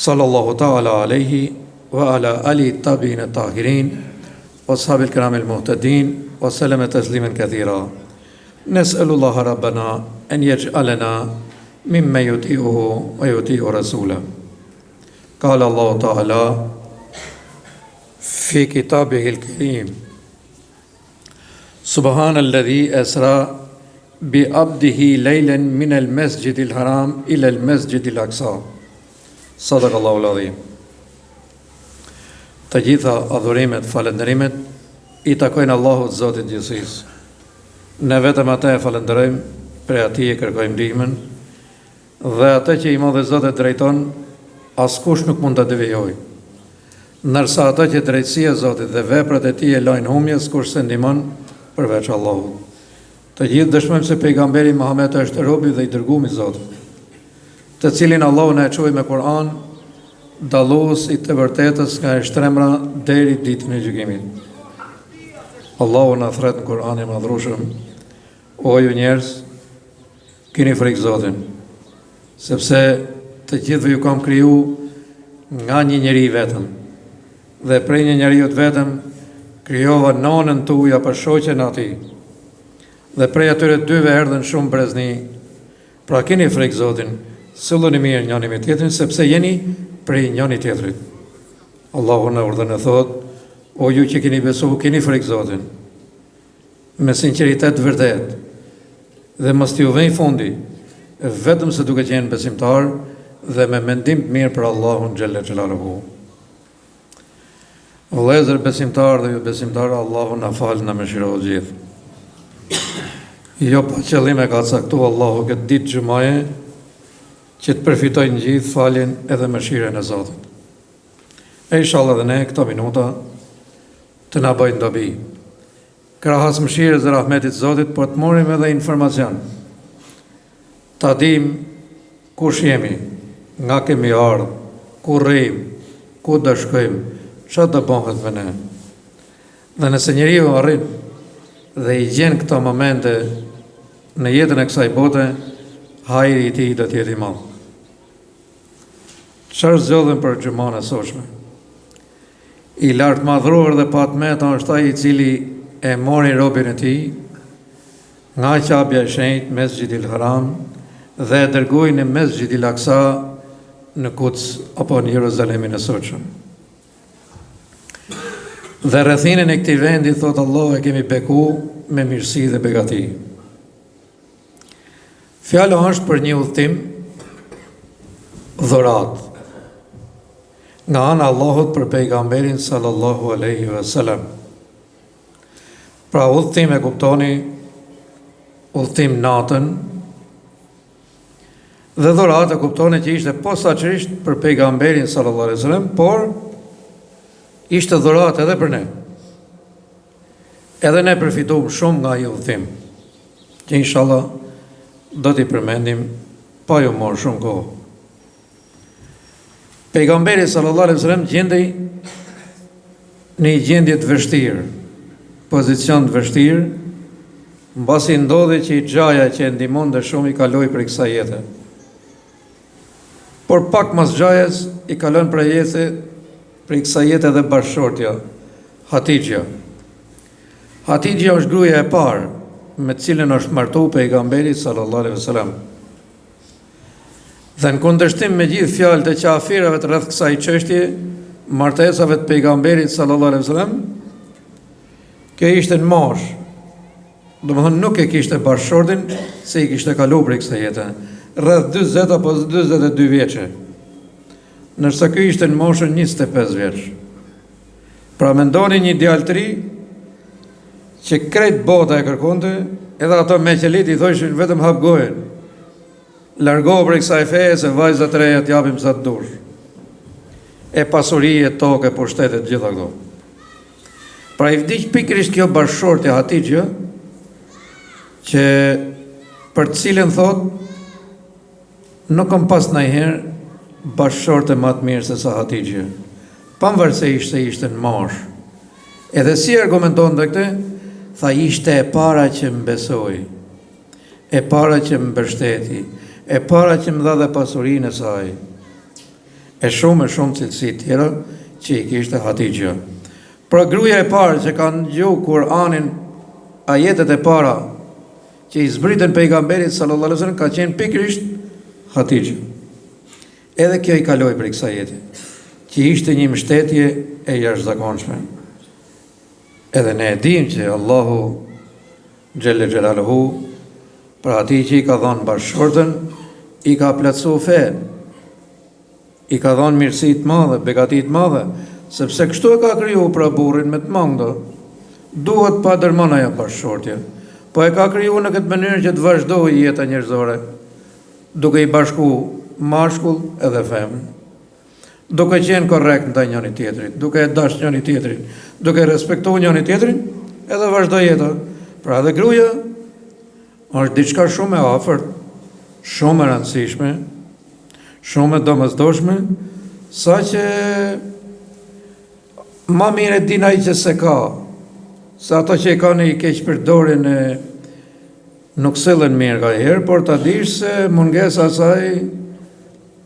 sallallahu ta'ala alaihi wa ala ali tabi'in at-tahirin wa ashabil kiram al-muhtadin wa sallama tasliman kathira. Nas'alullaha rabbana an yaj'alana mimma yuti'uhu wa yuti'u rasulahu. Qala Allah ta'ala fi kitabihi al-karim: Subhanalladhi asra bi abdihi laylan min al-masjid al-haram ila al-masjid al-aqsa. Sadaqallahu al-azim. Të gjitha adhurimet, falënderimet i takojnë Allahut Zotit gjithësisë. Ne vetëm atë e falënderojmë, prej atij e kërkojmë ndihmën, dhe atë që i madhe Zot e drejton, askush nuk mund ta devijojë. Ndërsa atë që drejtësia e Zotit dhe veprat e tij e lajnë humjes, kurse ndihmon përveç Allahut. Të gjithë dëshmojmë se pejgamberi Muhammed është robi dhe i dërguar i Zotit, të cilin Allahu na e çoi me Kur'an, dallues i të vërtetës nga shtremra deri ditën e gjykimit. Allahu na thret në Kur'anin e madhrueshëm: O ju njerëz, keni frikë Zotin, sepse të gjithëve ju kam kriju nga një njeri vetëm, dhe prej një njeriu të vetëm krijova nënën tuaj apo shoqen atij, dhe prej atyre dyve erdhën shumë brezni. Pra keni frikë Zotin, silluni mirë njëri me tjetrin, sepse jeni prej njëri tjetrit. Allahu na urdhën e thot: O ju që keni besuar, keni frikë Zotin, me sinqeritet vërtet, dhe mos t'ju vënë fundi, vetëm se duke qenë besimtar dhe me mendim të mirë për Allahun xhalla xhelaluhu. Vëllezër besimtar dhe ju besimtarë, Allahu na fal, na mëshiroj gjithë. Jo pa qëllim e ka caktuar Allahu këtë ditë xumaje që të përfitojnë gjithë faljen edhe mëshirën e Zotit. E inshallah dhe ne këto minuta të na bëjnë dobi, krahas mëshirës dhe rahmetit Zotit, por të morim edhe informacion, ta dim kush jemi, nga kemi ardhur, ku rrim, ku do shkojmë, çfarë do bëhet me ne. Dhe nëse njeriu arrin dhe i gjen këto momente në jetën e kësaj bote, hajri i tij do të jetë i madh. Çfarë zgjodhem për xhuman e sotshme? I lartë madhruar dhe patmeta është ai i cili e mori robën e tij nga qabja e shenjtë, Mesjidil Haram, dhe e dërgoi në Mesjidil Aqsa në Quds apo në Jeruzalemin e sotshëm. Dhe rrethinën e këtij vendi, thot Allah, e kemi beku me mirësi dhe begati. Fjala është për një udhtim dhurat nga ana Allahut për pejgamberin sallallahu alaihi wasallam. Pra udhtim e kuptoni, udhtim natën, dhe dhurat e kuptoni që ishte posaçërisht për pejgamberin sallallahu alaihi wasallam, por ishte dhurat edhe për ne. Edhe ne përfituam shumë nga ai udhtim, që inshallah do t'i përmendim pa ju marrë shumë kohë. Pejgamberi sallallahu alaihi wasallam gjendej në një gjendje të vështirë, pozicion të vështirë, mbasi ndodhi që i xhaja që e ndihmonte shumë i kaloi për kësaj jete. Por pak mas xhajes i kalon për kësaj jete edhe bashkëshortja, Hatixha. Hatixha është gruaja e parë me të cilën është martuar pejgamberi sallallahu alaihi wasallam. Dhe në kundërshtim me gjithë fjalët e qafirëve të rreth kësaj çështje, martesave të pejgamberit sallallahu alaihi wasallam, kjo ishte në mosh. Domethënë nuk e kishte bashkëshortin se i kishte kaluar për kësaj jete, rreth 40 apo 42 vjeçë. Ndërsa ky ishte në moshën 25 vjeç. Pra mendoni një djalë të ri që krejt bota e kërkonte, edhe ato me qelit i thoshin vetëm hap gojen, largohu për kësaj feje se vajzat e reja t'japim sa të dush, e pasurije, tokë, e pushtetet, gjitha këto. Pra i vdiq pikërisht kjo bashkëshortja Hatixha, që për të cilën thot, nuk kam pas ndonjëherë bashkëshorte më të mirë se sa Hatixha, pavarësisht se ishte në moshë. Edhe si argumenton dhe këtë, tha ishte e para që më besoi, e para që më mbështeti, e para që më dha dhe pasurinë e saj. e shumë cilësi tjera që i kishte Hatixha. Pra gruaja e parë që ka ndjekë Kur'anin, ajetet e para që i zbritën pejgamberit sallallahu alaihi wasallam ka qenë pikërisht Hatixha. Edhe kjo i kaloi për kësaj jete, që ishte një mbështetje e jashtëzakonshme. Edhe ne e dim që Allahu Gjelle Gjelaluhu për ati që i ka dhënë bashkëshortën, i ka plotësuar fen, i ka dhënë mirësi të madhe, begati të madhe, sepse kështu e ka kriju pra burrin me të mangë, duhet pa dërmon ajo bashkëshortje, po e ka kriju në këtë mënyrë që të vazhdojë jeta njerëzore, duke i bashku mashkull edhe femër, duke qenë korrekt ndaj njëri tjetrit, duke e dash njëri tjetrin, duke respektuar njëri tjetrin, edhe vazhdoi jeta. Pra dhe gruaja është diçka shumë e afërt, shumë e rëndësishme, shumë e domosdoshme, saqë ma mire din ai që se ka, se ato që i kanë i keq përdorin nuk sillen mirë nga herë, por ta dish se mungesa saj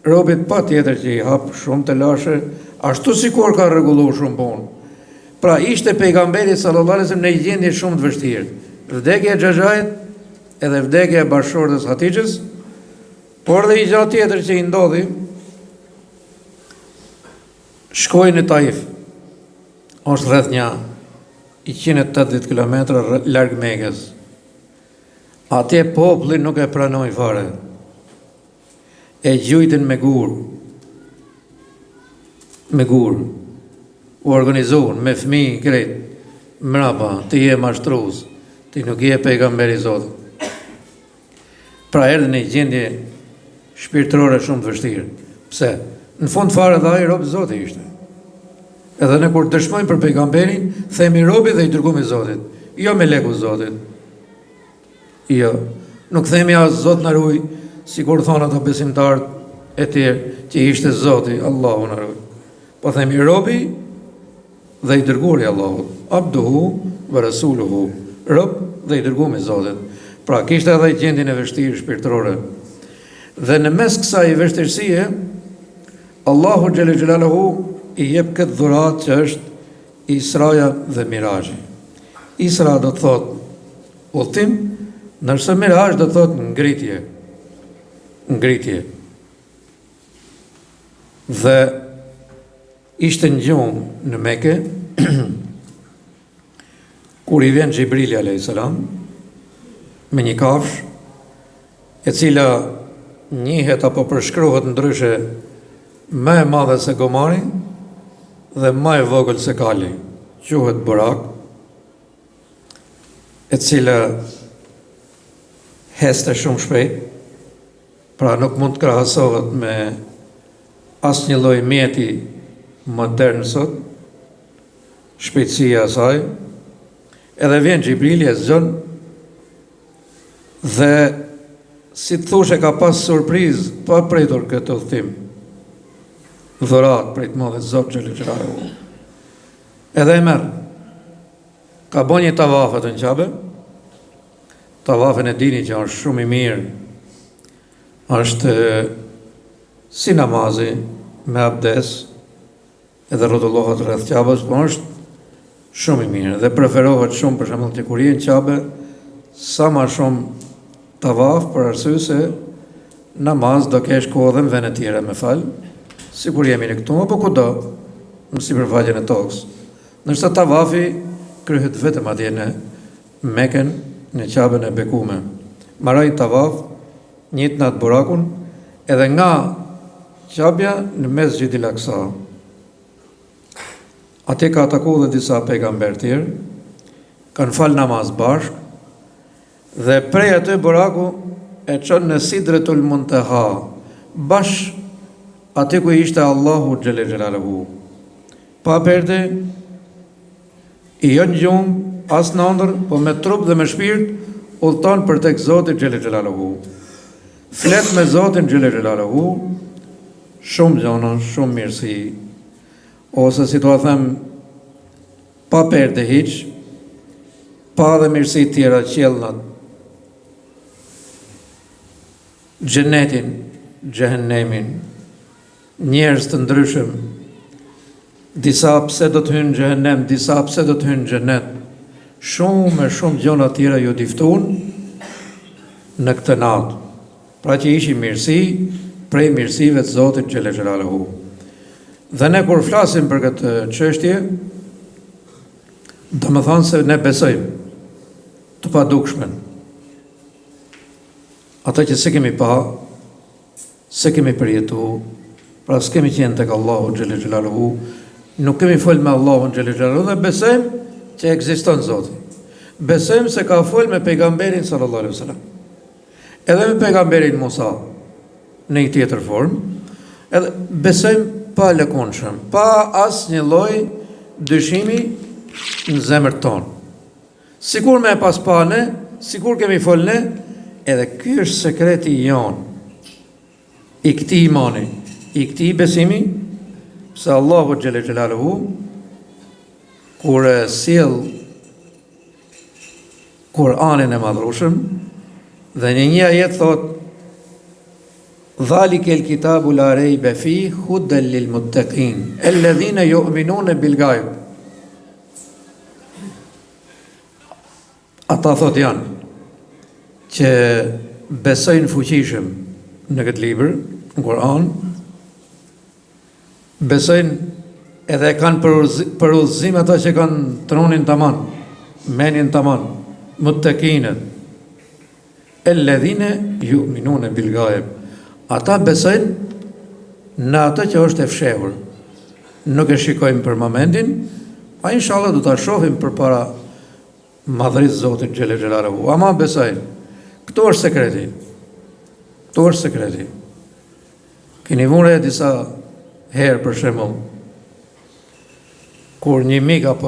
robit pa tjetër që i hap shumë të lashe, ashtu sikur ka rregulluar shumë punë. Pra ishte pejgamberi sallallahu alaihi wasallam në një gjendje shumë të vështirë. Vdekja e Xhaxhait edhe vdekja e bashkëshortës Hatixhës, por dhe i gjatë tjetër që i ndodhi, shkoi në Taif. Është rreth një 180 kilometra larg Mekës. Atje populli nuk e pranoi fare. E gjujtën me gur. U organizuan me fëmijë krejt. Mrapa, ti je mashtrues, ti nuk je pejgamberi i Zotit. Pra erdhi në gjendje shpirtërore shumë të vështirë. Pse? Në fund fare dhe ai rob i Zotit ishte. Edhe ne kur dëshmojmë për pejgamberin, themi robi dhe i dërguar i Zotit, jo meleku i Zotit. Jo, nuk themi as Zot na ruaj, sikur thonë ata besimtarët e tjerë që ishte Zoti, Allahu na ruaj. Po themi robi dhe i dërguar i Allahut, abduhu wa rasuluhu, rob dhe i dërguar i Zotit. Pra kishte edhe gjendjen e vështirë shpirtërore. Dhe në mes kësaj vështirësie, Allahu Gjelle Gjelaluhu i jep këtë dhurat që është Israja dhe Mirazhi. Isra do të thot udhtim, ndërsa Mirazh do të thot ngritje. Dhe ishte në gjumë në Mekë, kur i vjen Gjibrili a.s. me një kafsh, e cila njihet apo përshkruhet ndryshe më e madhe se gomari dhe më e vogël se kali, quhet Burak, e cila heste shumë shpejt, pra nuk mund të krahasohet me asnjë lloj mjeti modern sot, shpejtësia e saj. Edhe vjen Gjibrili e zgjon dhe si të thoshe ka pas surprizë pa pritur këtë udhtim. Dhurat prej të madhe Zot Gjelle Gjelaluhu. Edhe e merr. Ka bën një tavaf atë në Qabe. Tavafin e dini që është shumë i mirë. Është si namazi me abdes, edhe rrotullohet rreth Qabës, po është shumë i mirë dhe preferohet shumë për shembull që kur je në Qabe sa më shumë tavaf, për arsye se namaz do kesh kohë dhe në vende tjera me fal, sikur jemi në këtu apo kudo në sipërfaqen e tokës. Ndërsa tavafi kryhet vetëm atje në Mekën, në Qabën e bekume. Marroi tavaf njët natë Burakun, edhe nga Qabja në Mesxhid al-Aqsa. Atje ka ataku dhe disa pejgamber tjerë, kanë fal namaz bashk, dhe prej aty Buraku e çon në Sidretul Muntaha, bashk aty ku ishte Allahu Gjelle Gjelaluhu. Pa perde, i jo në gjumë, as në ndër, po me trup dhe me shpirt, udhton për tek Zoti Gjelle Gjelaluhu. Flet me Zotin Gjelle Gjelaluhu, shumë gjona, shumë mirësi, ose si të them, pa perde hiq, pa dhe mirësi tjera qjellnat, xhenetin, xhehenemin, njerëz të ndryshëm, disa pse do të hynë në xhehenem, disa pse do të hynë në xhenet. Shumë gjëra tjera ju diftuan në këtë natë. Pra që ishi mirësi prej mirësive të Zotit xhelle xhelaluhu. Dhe ne kur flasim për këtë çështje, do të thonë se ne besojmë të padukshmën. Ata që se kemi pa, se kemi përjetu, pra s'kemi qenë tek Allahu xhelle xhelaluhu, nuk kemi folë me Allahun xhelle xhelaluhu dhe besojmë që ekziston Zoti. Besojmë se ka folë me pejgamberin sallallahu alaihi wasallam. Edhe me pejgamberin Musa në një tjetër formë, edhe besojmë pa lëkundshëm, pa asnjë lloj dyshimi në zemrën tonë. Sikur me pas pa ne, sikur kemi folë ne, edhe ky është sekreti jon i këtij imani, i këtij besimi, se Allahu xhelle xhelaluhu kur sjell Kur'anin e madhrueshëm dhe në një ajet thot Dhalike l-kitabu la rejbe fi hudden lil muttaqin alladhina yu'minuna bil ghaib. Ata thot janë që besojnë fuqishëm në këtë libër, në Kur'an, besojnë edhe kanë për udhëzim ata që kanë tronin tamam, menin tamam, muttaqinët, alladhina yu'minuna bil ghaib. Ata besojnë në atë që është e fshehur. Nuk e shikojmë për momentin, pa inshallah do ta shohim përpara madhërisë Zotit xhelle xhelaluhu. Ama besojnë. Këto është sekreti. Këto është sekreti. Keni vënë disa herë për shembull kur një mik apo